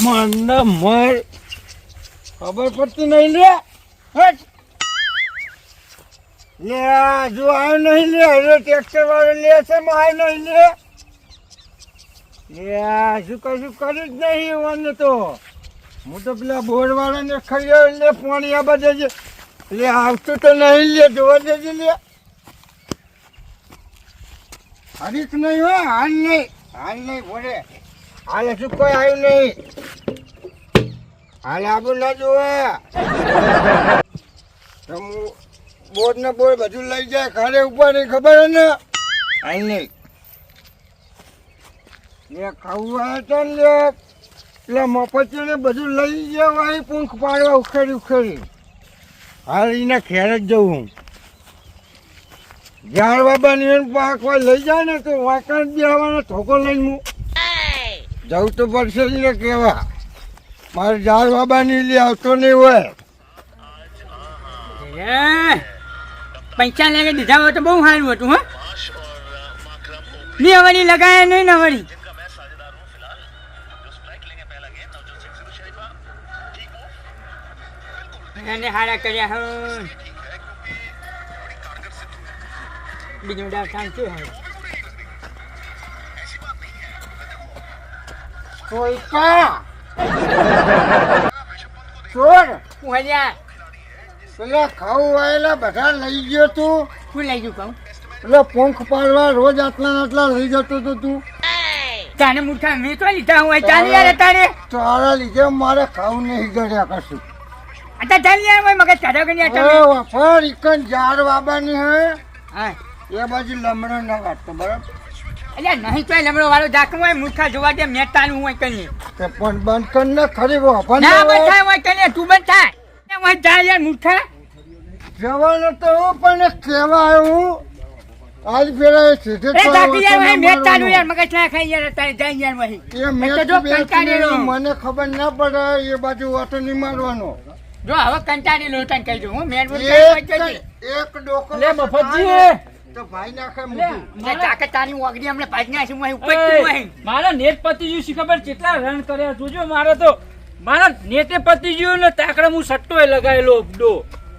મને મર ખબર પડતી નહીં લે હટ લે જો આવ્યો નહીં લે હવે ટ્રેક્ટર વાળો લે છે આવ્યો નહીં લે શું કશું કર્યું જ નહીં મને તો હું તો પેલા બોર વાળાને ખરીદ્યો લે પાણી આ બધે જ લે આવતું તો નહીં લે જોવા દેજે લે હરીશ નહીં હો હાલ નહીં ભોરે હાલ શું કોઈ આવ્યું નહીં હાલ આબુ ના જોવે બોર ને બોર બધું લઈ જાય ખાડે ઉપર ખબર હે ને હાલ નહીં લે ખાવું આવે તો લે એટલે મફતી ને બધું લઈ જવાય પૂંખ પાડવા ઉખેડી હાલ એના ખેર જ જવું ઝાડ બાબાની પાક હોય લઈ જાય ને તો વાંકણ બેવાનો ઠોકો લઈને હું જવું તો પડશે ને કહેવા મારે ઝાડ બાબાની લે આવતો નહીં હોય પૈસા લઈને દીધા હોય તો બહુ સારું હતું હા ની અવરી લગાયા નહીં ને અવરી એને હારા કર્યા હો બીજું ડાળ કામ શું હોય કોઈ કા ચોર હું હલ્યા પેલા ખાવું આવેલા બધા લઈ ગયો તું શું લઈ ગયું કહું પેલા પંખ પાડવા રોજ આટલા લઈ જતો તો તું તાને મૂઠા મેં તો લીધા હોય ચાલી યાર તારે તારા લીધે મારે ખાવું નહીં ગળ્યા કશું અત્યારે ચાલી યાર મગજ કાઢો કે નહીં તમે પર ઇકન ઝાડ બાબાની હે હા એ બાજુ લમણો ના કાઢતો બરાબર એટલે નહીં તો લમડો વાળો જાકમ હોય મૂઠા જોવા દે મેં તાનું હોય કઈ તે પણ બંધ કરીને ખરી ગો પણ ના બંધ થાય હોય કઈ તું બંધ થાય હોય ચાલ યાર મૂઠા જવાનો તો હું પણ કેવા આવ્યું આજ પેલા સીધે એ જાકી યાર ભાઈ મેં ચાલુ યાર મગજ ના ખાઈ યાર તારે જાય યાર વહી એ મેં તો જો કંટાળેલો મને ખબર ના પડે એ બાજુ વાતો નહીં મારવાનો જો હવે કંટાળેલો તને કહી દઉં હું મેન રોડ એક ડોકો લે મફતજી તો ભાઈ નાખે મૂકી મને તાકાત તારી ઓગડી હમણે ભાજી નાખી હું ઉપર તું અહીં મારા નેટ પતિ ગયું શી ખબર કેટલા રન કર્યા જોજો મારા નેટે પતિ ગયું ને તાકડે હું સટ્ટોય લગાવેલો ડો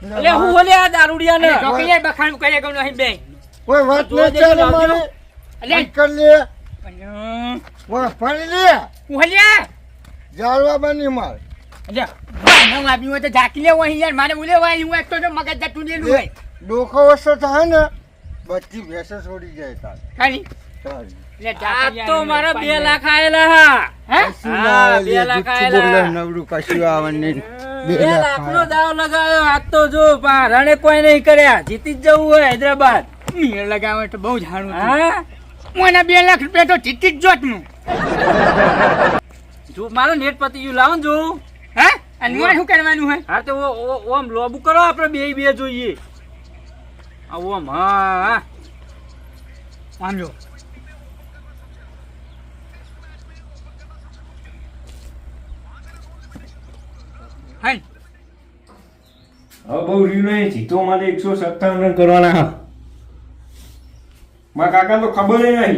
એટલે હું ઓલે આ દારૂડિયા ને ચોકીએ બખાણ કરે ગયો નહીં બે કોઈ વાત ન ચાલે મારે એટલે કર લે વા ફરી લે હું હલ્યા જાળવા બની માર એટલે બાનો આપ્યું હોય તો ઝાકી લેવો અહીં યાર મારે ઉલે વાય હું એક તો મગજ જતું લેલું હોય ડોકો વસ્તુ થાય ને બધી ભેંસો છોડી જાય તાર ખાલી તારી આ તો મારા 2 લાખ આયેલા હા હે હા, 2 લાખ આયેલા. નવડું કશું આવે નહીં 2 લાખ નો દાવ લગાવ્યો આજ તો જો રણે કોઈ નહીં કર્યા જીતી જ જવું હોય હૈદરાબાદ મીર લગાવે તો બહુ જાણું હા મને 2 લાખ રૂપિયા તો જીતી જ જોત નું જો મારો નેટ પતિ ગયું લાવો ને જો હે અને મને શું કરવાનું હોય હા તો ઓમ લોબુ કરો આપણે બે જોઈએ આ ઓમ હા આમ જો હાલ હવે બહુ રહ્યું નહીં જીતો મારે 157 રન કરવાના હા મારા કાકા તો ખબર નહીં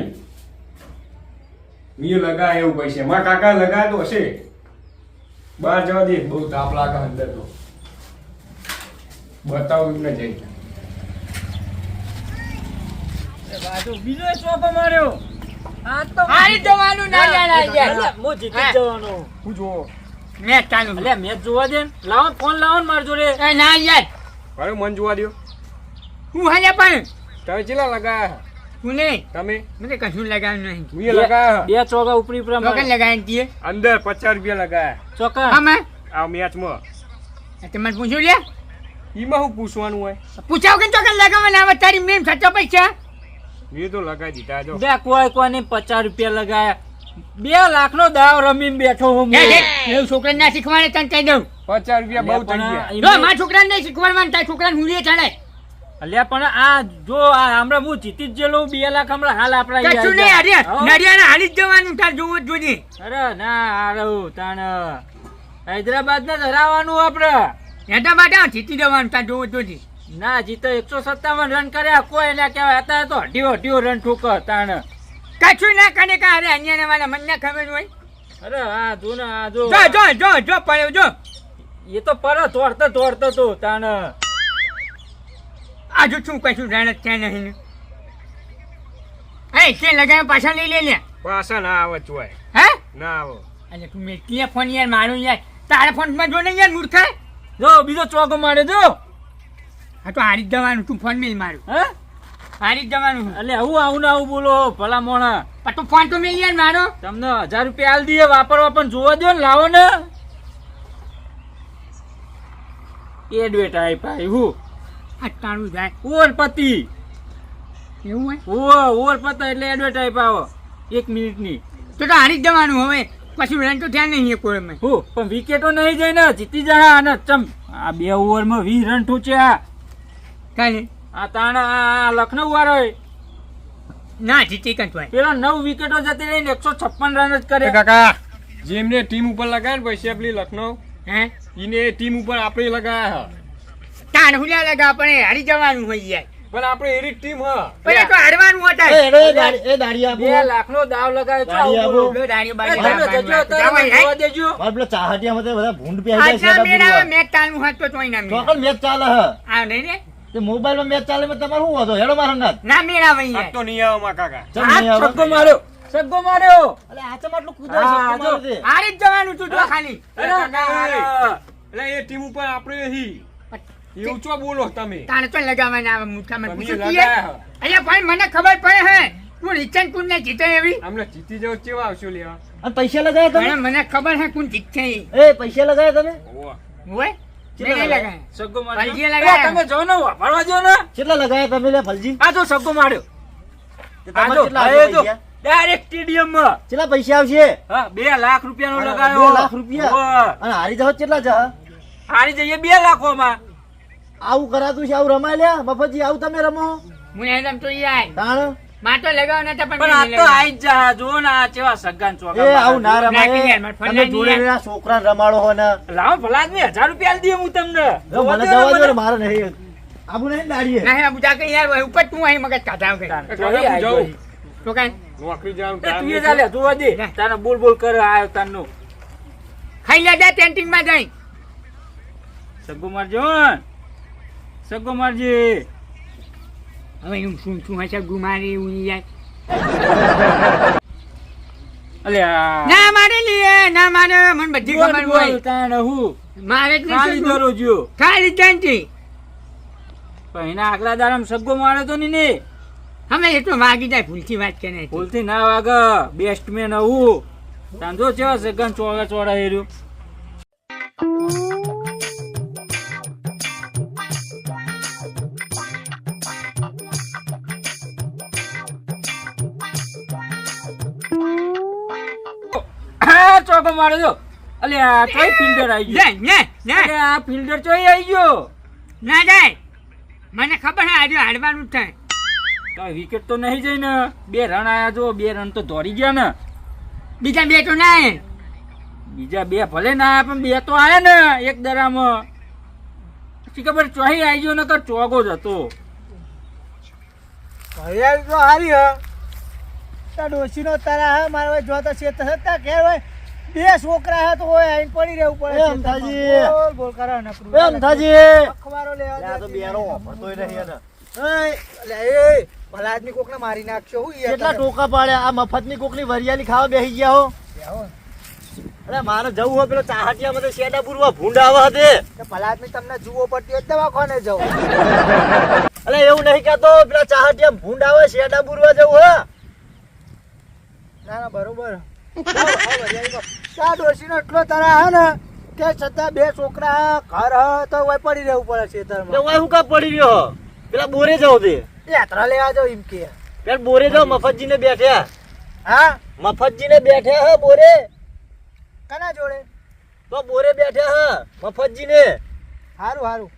વીએ લગાય એવું પૈસે મારા કાકા લગાય તો હશે બહાર જવા દે બહુ તાપ લાગે અંદર તો બતાવું ને જઈ બીજો ચોપો માર્યો આ તો હારી જવાનું ના યાર હું જીતી જ જવાનો હું જો મેચ ચાલુ એટલે મેચ જોવા દે ને. લાવો ને ફોન લાવો ને માર જોડે એ ના યાર હવે મન જોવા દો હું હાલે પણ તમે ચેલા લગાયા હું નહીં તમે મને કશું લગાવ્યું નહીં વીએ લગાયા 2 ચોકા ઉપરી ઉપર લોકોને લગાવી દઈએ અંદર 50 રૂપિયા લગાયા ચોકા આમાં આ મેચમાં તમે પૂછ્યું લે ઈમાં શું પૂછવાનું હોય પૂછાવ કે ચોકન લગાવવાના આવે તારી મેમ સાચો પૈસા વીએ તો લગાઈ દીધા જો બે કોઈ 50 રૂપિયા લગાયા 2 લાખ નો દાવ રમીને બેઠો હું એવું છોકરાને ના શીખવાડે તને કહી દઉં 50 રૂપિયા બહુ થઈ ગયા જો મારા છોકરાને નહીં શીખવાડવાનું તારા છોકરાને હું લે ચાલે અલ્યા પણ આ જો આ હમણાં હું જીતી જ ગયેલો 2 લાખ હમણાં હાલ આપડા કશું નહીં હરિયા નડિયાના હાલી જ જવાનું તાર જોવું જ જોઈએ અરે ના હારું તાણ હૈદરાબાદ ને હરાવવાનું આપડે એના માટે જીતી જવાનું તાર જોવું જ જોઈએ ના જીતો 157 રન કર્યા કોઈ ના કહેવાય અત્યારે તો અઢીઓ રન ઠોકર તાણ કશું ના કરે કા અરે અહીંયા વાળા મને ના ખબર હોય અરે આ જો ને આ જો જો પડ્યો જો એ તો પર તોડતો તો તાણ આ જો શું કશું જાણ છે નહીં એ કે લગાય પાછા લઈ લે પાછા ના આવે ચોય હે ના આવો અરે તું મેકીએ ફોન યાર મારું યાર તારા ફોનમાં જો ને યાર મૂર્ખા જો બીજો ચોકો મારે જો આ તો હારી જ જવાનું તું ફોન મેલ મારું હે હારી જ જવાનું એટલે આવું ને આવું બોલો ભલા મોણા પણ તું ફોન તો મેલ યાર મારો તમને 1000 રૂપિયા આલ દઈએ વાપરવા પણ જોવા દો ને લાવો ને એડવેટાઈ પાઈ હું આ તારું જાય ઓરપતિ એવું હોય ઓરપતિ એટલે એડવેટાઈ પાવો 1 મિનિટની તો હારી જ જવાનું હવે પછી રન તો ધ્યાન નહીં કોઈ મેં હું પણ વિકેટો નહીં જાય ને જીતી જાય અને ચમ આ 2 ઓવરમાં 20 રન ઠોચ્યા કાલે આ તાણ આ લખનઉ વાળો ના જીતી કંઈ હોય પેલો 9 વિકેટો જતી રહીને 156 રન જ કરે કાકા જેમને ટીમ ઉપર લગાય ને પછી આપણી લખનઉ હે એને ટીમ ઉપર આપણે લગાયા તાણ હુલ્યા લગા પણ હારી જવાનું હોય યાર પણ આપણે એરી ટીમ હ પણ એ તો હારવાનું હતા એ દાડી આપો 2 લાખનો દાવ લગાવ્યો છો દાડી આવું બોલો. લો દાડીઓ એ બાડીઓ તમે જજો અત્યારે જોવા દેજો મારે પેલા ચાહટિયા માં બધા ભૂંડ પહેરી જાય આજના છે મેળામાં મેચ ચાલુ હોત તો તોય ના મેળ. ચોકન મેચ ચાલે હ આ નહીં ને તે મોબાઈલ માં મેચ ચાલે માં તમારે શું વાંધો હેડો મારા સંગાત ના મેળા વઈ આ યાર તો નહીં આવો માં કાકા ચમ નહીં આ આવે સગ્ગો માર્યો અલે આ ચમ આટલું કુદાય હા, સટ્ટો મારે જો. છે હારી જ જવાનું તું તો ખાલી અરે ના. એટલે એ ટીમ ઉપર આપણે હી એવું ચો બોલો તમે તાણે તો લગાવવાના આવે મુઠ્ઠામાં તમે પૂછું લગાયા અહીંયા ભાઈ મને ખબર પડે હે તું રિચન કુન ને જીતે એવી આમને જીતી જાવ કેવા આવશો લેવા અને પૈસા લગાયા તમે મને ખબર હે કોણ જીતશે ઈ. એ પૈસા લગાયા તમે ઓવા હોય કેટલા મેં નહીં લગાયા? લગાયા. સગ્ગો ભાઈજીએ માર્યો લગાયા. તમે જો ને વાપરવા જો ને કેટલા લગાયા તમે લે ફલજી આ જો સગ્ગો માર્યો તે આ તમારે જો કેટલા આ આવશે જો પૈસા? ડાયરેક્ટ સ્ટેડિયમ માં કેટલા પૈસા આવશે હા 2 લાખ રૂપિયાનો અરે, લગાયો 2 લાખ રૂપિયા અને હારી જાવ કેટલા જા હારી જઈએ 2 લાખોમાં આવું કરાતું છે આવું રમાય લ્યા મફતજી આવું તમે રમો હું એમ તો યાર તાણ માં તો લગાવ નતા પણ આ તો આઈ જ જા જો ને આ કેવા સગાન ચોકા એ આવું ના નાખી યાર, રમાય મારે તમે ફોન જોડે નહીં ના છોકરાને રમાડો હો ને લાવો ભલા આદમી 1000 રૂપિયા આલ દઈએ હું તમને જો મને જવા દો ને મારે નહીં આબુ નહીં દાડીએ નહીં બુજા કે યાર હોય ઉપર તું અહીં મગજ કાઢાવ કે જોઈ આઈ જાઉં. જોઈ. તો કાઈ નોકરી જવાનું એ તું એ ટાઈમ ચાલે જોવા દે ના. તારે બોલ બોલ કરે આયો તારનો ખાઈ લે જા ટેન્ટિંગ માં જઈ સગ્ગો મારજો સગ્ગો મારજે હવે હું શું હશે ગુમારી હું યાર અલ્યા ના મારે લે ના મારે મને બધી બોલ ખબર બોલ હોય તાણે હું મારે જ ખાલી નથી દરો જો ખાલી ટેન્ટિંગ પણ એના આગલા દાડામાં સગ્ગો માર્યો તો ને અમે એ તો વાગી જાય ભૂલથી વાત કરે છે. ભૂલથી ના વાગ બેસ્ટમેન હું તાંજો છે સગન ચોડા હેર્યું હા ચોકો માર્યો જો અલ્યા કઈ ફિલ્ડર આવી ગયો ના ના ના અલ્યા, આ ફિલ્ડર ચોઈ આવી ગયો ના જાય મને ખબર હે આજે હારવાનું જ થાય તો વિકેટ તો નહીં જાય ને 2 રન આયા જો 2 રન તો દોડી ગયા ને બીજા બે તો ના હે. બીજા 2 ભલે ના આયા પણ 2 તો આયા ને એક દરામાં પછી ખબર ચોહી આવી ગયો નકર ચોગો જ હતો હરિયાળી તો હારી હ તા ડોશીનો તારા હ મારા જો તો શેત હતા ઘેર હોય 2 છોકરા હે તો હોય આઈન પડી રહેવું પડે એમ થાજી બોલ બોલ કરો નકરું એમ થાજી અખબારો લેવા દે તો બેરો ઓફરતોય નહીં ને લે એ ભલા આદમી કોકને મારી નાખશો હું યાર કેટલા ટોકા પાડ્યા આ મફતની કોકની વરિયાળી ખાવા બેહી ગયા હો અરે મારે જવું હોય પેલો ચાહટિયા માં શેડા પૂરવા ભૂંડ આવે હતે કે ભલા આદમી તમને જુઓ પડતી હોય દવા કોને જવું અલે એવું નહીં કહેતો પેલા ચાહટિયા ભૂંડ આવે શેડા પૂરવા જવું હે ના ના બરોબર ડોશીનો એટલો તારા હે ને કે છતાં 2 છોકરા ઘર હ તો વય પડી રહેવું પડે ખેતરમાં વય હું કા પડી રહ્યો પેલા બોરે જાવ તે યાત્રા લેવા જાવ એમ કે પેલા બોરે જાવ મફતજી ને બેઠ્યા હા મફતજી ને બેઠ્યા હે બોરે કના જોડે તો બોરે બેઠ્યા હે મફતજી ને હારું હારું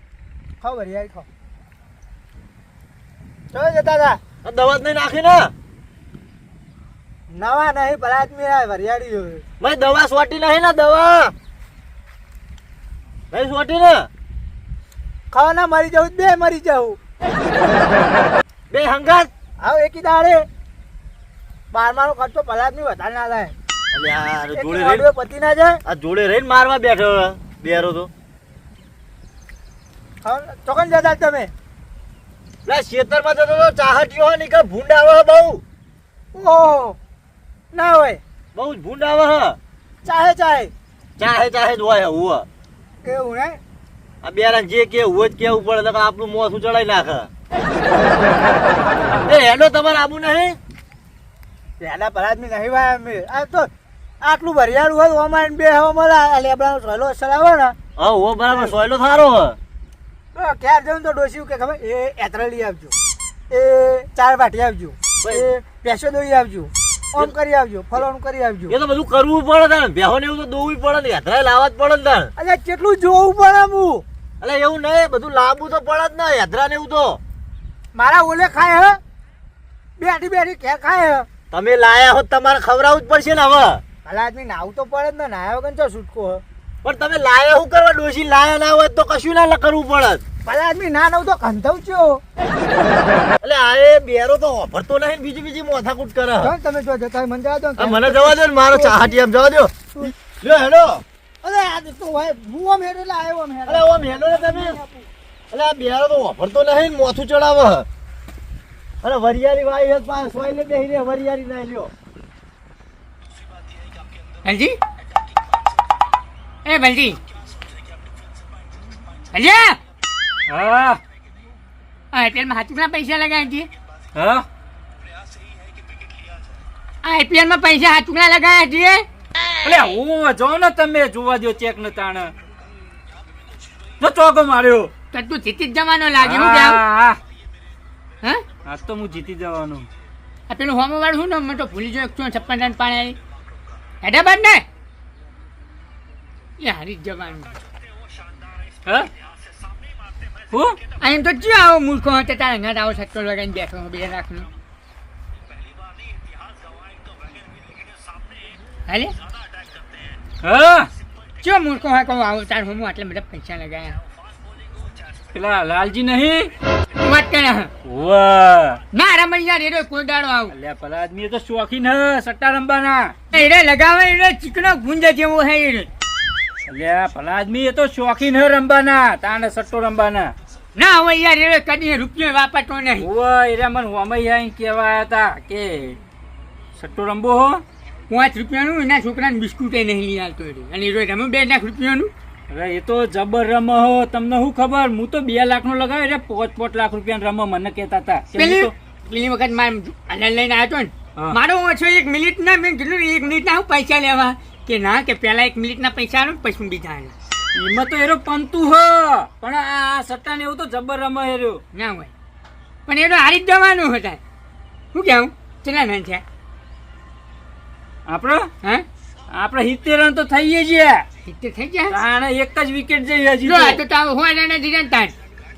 ખબર યાર ખો ચો જતા તા દવા નહીં નાખી ને નવા નહીં ભલા આદમી આ વરિયાળી જોયું મેં દવા સોટી નહીં ને દવા નહીં સોટી ને ખાવાના મરી જાઉં 2 મરી જાઉં 2 હંગાત આવ એકી દાડે 12 ખર્ચો ભલા આદમી વધારે ના થાય એટલે આ જોડે એટલી રહીને વાડીઓ પતી ના જાય આ જોડે રહીને મારવા બેઠો બેરો તો હા, ચોકન જતા તમે લા ખેતરમાં જતો તો ચાહટીઓ હે નીકળ ભૂંડ આવે હે બહુ ઓહો ના હોય બહુ જ ભૂંડ આવે હે ચાહે ચાહે જ હોય હુવા એવું ને આ બેરા જે કે હોય જ કેવું પડે નકર આપણું મોં ચડાઈ નાખે એ હેડો તમારે આબુ નહીં પહેલા ભરાદમી નહીં ભાઈ અમે આ તો આટલું ભરિયાળું હોય ઓમાં બે હવા મળે આ લેબડાનો સોયલો અસર આવે ને હા હો બરાબર સોયલો થારો હે તો ક્યારે જવું તો ડોસ્યું કે ખબર એ એતરા લઈ આવજો એ 4 બાટી આવજો એ પેસો દોઈ આવજો ઓમ કરી આવજો ફલોનું કરી આવજો એ તો બધું કરવું પડે તાણ બેહો ને એવું તો દોવું પડે ને હેતરાય લાવવા જ પડે ને તાણ અલ્યા કેટલું જોવું પડે હું એટલે એવું નહીં બધું લાવવું તો પડે જ ને હેતરા ને એવું તો મારા ઓલે ખાય હે બેઠી કે ખાય હે તમે લાયા હો તમારે ખવડાવવું જ પડશે ને હવે ભલા આદમી નાવું તો પડે જ ને નાયા વગર ચો છૂટકો હે પણ તમે લાયા શું કરવા ડોશી લાયા ના હોય તો કશું ના કરવું પડે ભલા આદમી ના નવ તો કંધવ છો એટલે આ એ બેરો તો વાપરતો નહીં ને બીજી મોથાકૂટ કરે જો તમે જો જતા હોય મને જવા દો ને. આ મને જવા દો ને મારો ચાહટી એમ જવા દો લ્યો હેડો અરે આ તો હોય હું આમ હેડે એટલે આવ્યો આમ હેડે. અરે ઓમ હેડો ને તમે એટલે આ બેરો તો વાપરતો નહીં ને મોથું ચડાવે અરે વરિયારી વાઈ હે પાસ સોય લે બેહી રે વરિયારી ના લ્યો બલજી એ બલજી અલ્યા હા આઈપીએલ માં હાથુકના પૈસા લગાવ્યા છે હા આઈપીએલ માં પૈસા હાથુકના લગાવ્યા છે એટલે હું જો ને તમે જોવા દો ચેક ને તાણ જો ચોકો માર્યો તો તું જીતી જ જવાનો લાગે હું કેવું હા હા આજ તો હું જીતી જવાનું આ પેલું હોમો વાળું શું ને મેં તો ભૂલી ગયો 156 રન પાડ્યા હૈદરાબાદ ને એ હારી જ જવાનું હા હું આ એમ તો ક્યાં આવો મૂર્ખો હતો તારા ઘાટ આવો સટ્ટો લગાવીને બેઠો હું બે રાખનો હાલે હા ક્યાં મૂર્ખો હા કહું આવો તાર હું આટલા બધા પૈસા લગાવ્યા પેલા લાલજી નહીં વાત કરે હા વાહ ના રમણ યાર એનો કોઈ દાડો આવું અલ્યા પેલા આદમી તો શોખીન હે સટ્ટા રમવાના એને લગાવે એને ચીકણો ગુંજા જેવો હે એને અલ્યા પેલા આદમી એ તો શોખીન હે રમવાના તાને સટ્ટો રમવાના ના હવે યાર એને કદી રૂપિયો વાપરતો નહીં ઓય એરા મને હોમઈ આઈ કેવા હતા કે સટ્ટો રમવો હો 5 રૂપિયાનું એના છોકરાને બિસ્કુટ નહીં લઈ આવતો અને રોજ રમે 2 લાખ રૂપિયાનું અરે એ તો જબર રમ હો તમને શું ખબર હું તો 2 લાખ નો લગાવ્યો એટલે 5 લાખ રૂપિયા રમ મને કહેતા હતા કે હું પેલી વખત મારે અનલ લઈને આવ્યો ને હા. મારો ઓછો 1 મિનિટ ના મેં કીધું 1 મિનિટ ના હું પૈસા લેવા કે ના કે પેલા 1 મિનિટ ના પૈસા આલો પછી બીજા આલો એમાં તો એરો પંતુ હ પણ આ સટ્ટા ને એવું તો જબર રમ એર્યો ના હોય પણ એનો હારી જ જવાનું હતા શું કેવું કેટલા રન છે આપણો હા આપણે 70 રન તો થઈએ છીએ સિત્તેર થઈ ગયા તાણે એક જ વિકેટ જઈ હજી જો આ તો તાવ હોય રન જ રન તાન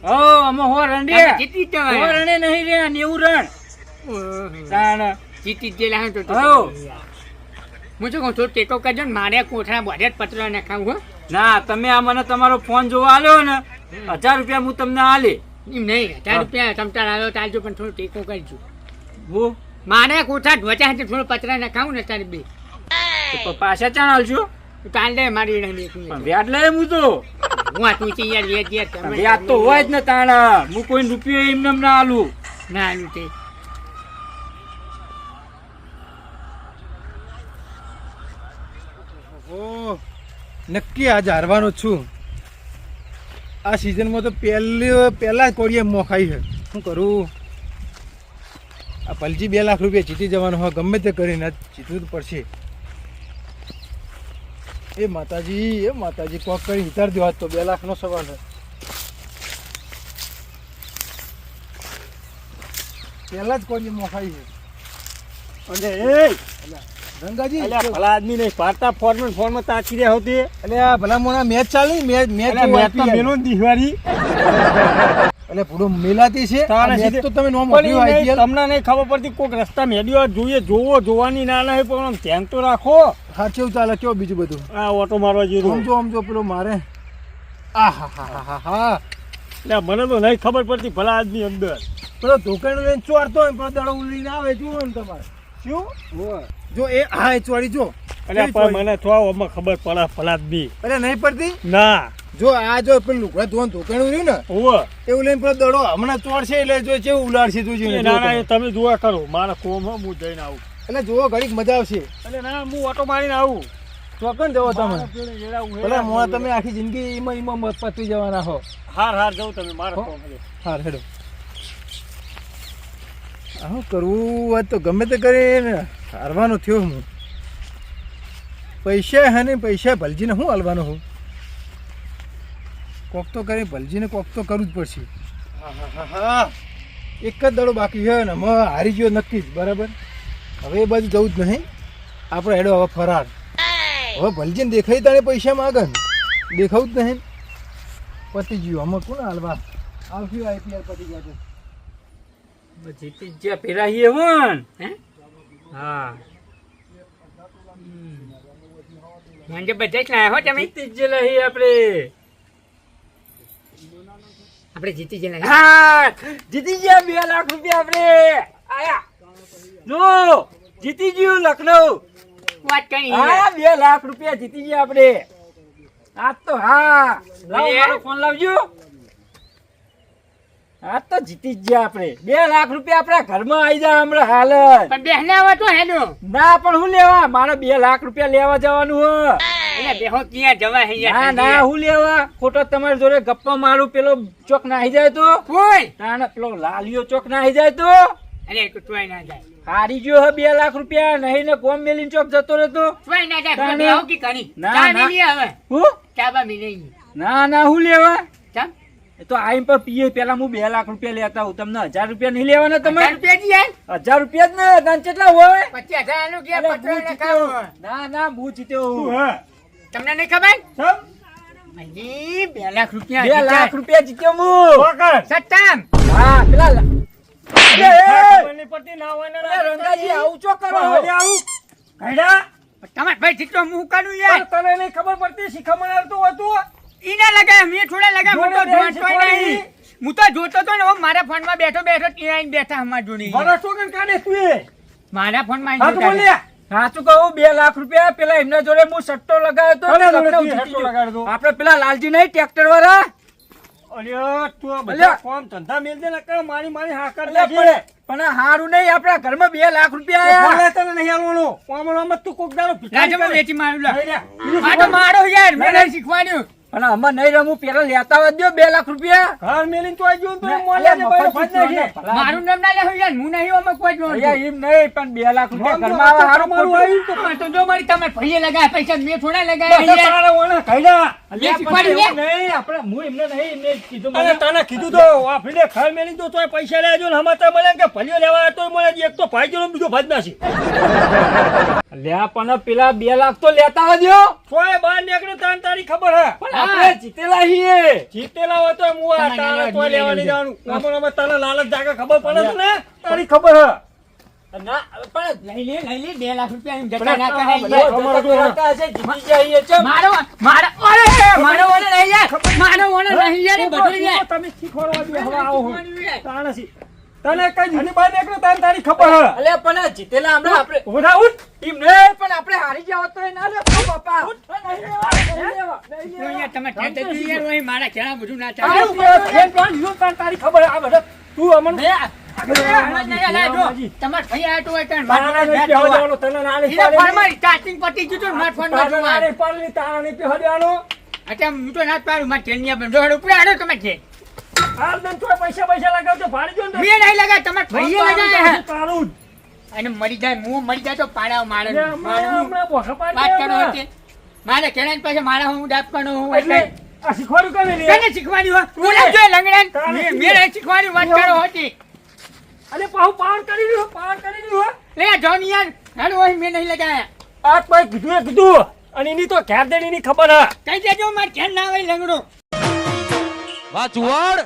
હો અમે હો રન રે જીતી જ હો જવાય રને નહીં રે 90 રન તાણે જીતી જ ગયેલા તો હો. હું શું કહું થોડું ટેકો કરજો ને મારે કોઠરા બધે જ પત્ર નખાવું હો ના તમે આ મને તમારો ફોન જોવા આલ્યો ને 1000 રૂપિયા હું તમને આલે એમ નહીં 1000 રૂપિયા તમતાર આવ્યો ચાલજો પણ થોડું ટેકો કરજો હું મારે કોઠા ધ્વચા હતી થોડું પત્ર નખાવું ને તારે બે તો પાછા ચાણ આલજો કાલે મારી પણ વ્યાજ લે હું તો હું આ તું યાર વ્યાજ તો હોય જ ને તાણા હું કોઈ રૂપિયો એમને એમ ના આલું ના આલું તે ઓહો નક્કી આજે હારવાનો છું આ સિઝનમાં તો પહેલા કોળીએ મોખાઈ છે શું કરું આ પલજી 2 લાખ રૂપિયા જીતી જવાનો હોય ગમે તે કરીને આજ જીતવું જ પડશે એ માતાજી કોક કરી વિચાર દો આજ તો 2 લાખનો સવાલ છે પહેલા જ કોળીએ મોખાઈ છે અને એ ગંગાજી ભલા આદમી નહીં પાડતા ફોનમાં તાકી રહ્યા હોતી એટલે આ ભલા મોણા મેચ ચાલી મેચ દિવાળી એટલે પૂરો મેલાતી છે તારે આ મેચ સીધે- તો તમે નોમ પણ આપ્યું ઈ નહીં, IPL. તમને નહીં ખબર પડતી કોઈક રસ્તા મેળ્યો જોઈએ જોવાની ના નહીં પણ આમ ધ્યાન તો રાખો હા કેવું ચાલે કેવું બીજું બધું આ ઓટો મારવા જેવું આમ જો પેલો મારે આ હા એટલે મને તો નહીં ખબર પડતી ભલા આદમી અંદર પેલો ધોકાણું લઈને ચોરતો હોય પેલો દડો લઈને આવે જુઓ ને તમારે શું જો એ હા એ ચોરી જો અલ્યા પણ મને તો આમાં ખબર પડે ફલાદ બી અરે નહીં પડતી ના જો આ જો પેલું લુગડા ધોવાનું ધોકાણું રહ્યું ને ઓવે એવું લઈને પેલો દડો હમણાં ચોરશે એટલે જો કેવું ઉલાડશે તું એ ના ના એ તમે જોવા કરો મારા કોમ હો, હું જઈને આવું એટલે જોવો ઘડીક મજા આવશે એટલે ના હું ઓટો મારીને આવું ચોકન જવો તમે મારા પેલે જેડા હું ભલે મોં તમે આખી જિંદગી એમાં પતી જવાના હો હાર જાઉં તમે મારા કોમ હે. હા હેડો આવું કરવું હોય તો ગમે તે કરીને હારવાનો થયો હું પૈસા હે ને પૈસા ભલજીને શું હાલવાનો હું કોક તો કરી ભલજીને કોક તો કરવું જ પડશે હા એક જ દડો બાકી છે ને અમે હારી ગયો નક્કી જ બરાબર હવે એ બાજુ જવું જ નહીં આપણે હેડો હવે ફરાર હવે ભલજીને દેખાય તારે પૈસા માગે ને દેખાવું જ નહીં પતી ગયું અમે કોને હાલવા આવશું આઈપીએલ પતી ગયા તો જીતી ગયા પેલા હે વન હે હા માંગે બધા જ લાયા હો તમે જીતી જ ગયેલા હે આપણે જીતી જઈએ હા જીતી ગયા 2 લાખ રૂપિયા આપણે આયા જો જીતી ગયું લખનઉ વાત કરી હા 2 લાખ રૂપિયા જીતી ગયા આપણે આજ તો હા લાવો ભલે. મારો ફોન લાવજો આજ તો જીતી જ ગયા આપણે 2 લાખ રૂપિયા આપણા ઘરમાં આવી જાય હમણાં હાલ જ. પણ બેહને આવા તો હેડો ના પણ હું લેવા મારે 2 લાખ રૂપિયા લેવા જવાનું હો એટલે બેહો ક્યાં જવા હે ના ના હું લેવા ખોટો તમારી જોડે ગપ્પા મારું પેલો ચોક નાહી જાય તો કોઈ ના ના પેલો લાલિયો ચોક નાહી જાય તો અરે તોય ના જાય હારી ગયો હે 2 લાખ રૂપિયા નહીં ને કોમ મેલીને ચોક જતો રહેતો તોય ના જાય ના, બેહો કી કરી ના, ચા ના. મિલી હવે હું ચા બા મિલી ના ના હું લેવા ચા એ તો આઈમ પર પીએ પેલા હું 2 લાખ રૂપિયા લેતા હું તમને 1000 રૂપિયા નહીં લેવાના તમે 1000 રૂપિયા જી યાર 1000 રૂપિયા જ ને દાન કેટલા હોય 50,000 નું કે અરે, પત્ર હું ને જીત્યો. ખાવ ના ના હું જીત્યો શું હે તમને નહીં ખબર સમ હજી 2 લાખ રૂપિયા 2 લાખ જીત્યા. રૂપિયા જીત્યો હું પકડ સત્તામ હા પેલા ખબર નહીં પડતી ના હોય ને અરે, રંગાજી આવું ચો કરો હવે આવું કઈડા તમારે ભાઈ જીતો હું કરું યાર તને નહીં ખબર પડતી શીખમણ આવતું હતું ઈને લગાય મેં થોડા લગાય હું તો જોડે બેન જોતો નહીં હું તો જોતો તો ને હવે મારા ફોન માં બેઠો બેઠો ત્યાં આવીને બેઠા અમાર જોડે મારા છોકરાને કાઢે તું એ મારા ફોન માં હા તો બોલ્યા સાચું કહું 2 લાખ રૂપિયા પેલા એમના જોડે હું સટ્ટો લગાવ્યો તો કોના જોડે લખનઉ તું જીતી સટ્ટો ગયો. લગાડ્યો તો? આપણે પેલા લાલજી નહીં ટ્રેક્ટર વાળા અલ્યા તું આ બધા અલ્યા. કોમ ધંધા મેલ દે ને કે મારી મારી હાકર એટલે નાખી. પણ આ હારું નહીં આપણા ઘરમાં 2 લાખ રૂપિયા તો આયા ભલે તને નહીં આલવાનું કોમળમાં તું કોક દાડો ભિખારી રાજમાં કરે. વેચી મારું લા લઈ લે. આ તો મારો યાર મેં નહીં શીખવાડ્યું પણ આમાં નહીં રમું પેલા લેતા આવવા દ્યો 2 લાખ રૂપિયા ઘર મેલીને તો આઈ ગયો ને તો ના, મોલે અલ્યા, ને બહાર મફત ફાડી નાખે. જીતવાનો. મારું નામ ના લેવું યાર હું નહીં અમે કોઈ જ અલ્યા, નોંધું. એમ નહીં પણ 2 લાખ રૂપિયા નોંધું, ઘરમાં આવે, આ તો હારું તમારું ખોટું. આવ્યું તો જો મારી તમારે ભાઈએ લગાયા પૈસા મેં થોડા બસ લગાયા યાર. તારા ઓને કઈડા. અલ્યા, શીખવાડ્યું પણ એવું નહીં, આપણે હું એમને નહીં, એમને કીધું અને મને. તને કીધું તો વાફરીને ઘર મેલી દો તોય પૈસા લેજો ને હમાતા મળે કે ભલ્યો લેવા આવ્યો તોય મળે એક તો ભાઈ ગયો બીજો ભાઈ નાસી અલ્યા, પણ પેલા 2 લાખ તો લેતા આવજો. તોય બહાર નીકળે તાન તારી ખબર હે પણ આપણે જીતેલા છીએ. જીતેલા હોય તો હું આ તમારે તારે લેવા તોય લેવા નહીં નહીં જવાનું આમાં તને લાલચ જાગે ખબર પડે છે ને તારી ખબર હે ના, પણ લઈ લે 2 લાખ રૂપિયા એમ જતા પણ ના આ કરાય બધા યાર. અમારો તો જતા હશે, જીતી જાય છે. મારો મારો ઓને નહીં યાર મારો ઓને નહીં યાર એ બધું યાર તમે શીખવાડવા દો હવે આવો હું. શીખવાડ્યું યાર. તાણે શી- તને કઈ જૂની બહાર નીકળે તાને તારી ખબર હે અલ્યા, પણ આ જીતેલા હમણાં આપણે ઉભો થા, ઉઠ. એમ નહીં, પણ આપણે હારી ગયા હોત તો એ ના લેતો બાપા. નહીં લેવા, નહીં લેવા, નહીં તો લેવા. યાર તમે ઠેઠ જ યાર હોય મારા ખેડા બધું ના અરે, ચાલે બેન, બેન, લીધું તાન તારી ખબર હે, આ બધા. તું અમને તમારે ભાઈ આટો હોય ત્યાં તારા મારા નહીં ઘેર પહેવા જોવા. દેવાનો, તને ના નહીં એને પાડેલી. ફરમાઈ ચાર્જિંગ પતી ગયું હતું, મારા ફોનમાં તને ના જોવા. નહીં પાડેલી, તારા નહીં પહેવા દેવાનો. અત્યારે હું તો ના જ પાડું, મારા ઘેરની આ બંધો હાડો ઉપડે હાડો તમે છે. હાલ તને તોય પૈસા લગાવજો, ભાડી જો ને. મેં નહીં લગાવ્યા, તમારા ભાઈએ લગાવ્યા. તારું જ. અને મરી જાય હું મરી જાય તો પાડાવ મારે ને હમણાં બોખા પાડી વાત દે કરો હમણાં. હતી. મારે ખેડા પાસે મારા હું ડાપવાનો હું એટલે આ શીખવાડ્યું કેવી રીતે? તને શીખવાડ્યું હો? હું ના જોઈ લંગડાને. મેં નહીં શીખવાડ્યું, વાત કરો હતી. અરે પાહુ પાવર કરી રહ્યું હો. લે આ જોન યાર હાડો હોય મેં નહીં લગાવ્યા. આ તો કીધું એ કીધું અને એની તો ઘેર દેણીની ખબર હે. કઈ દેજો મારે ઘેર ના આવે લંગડો. વાચુવાડ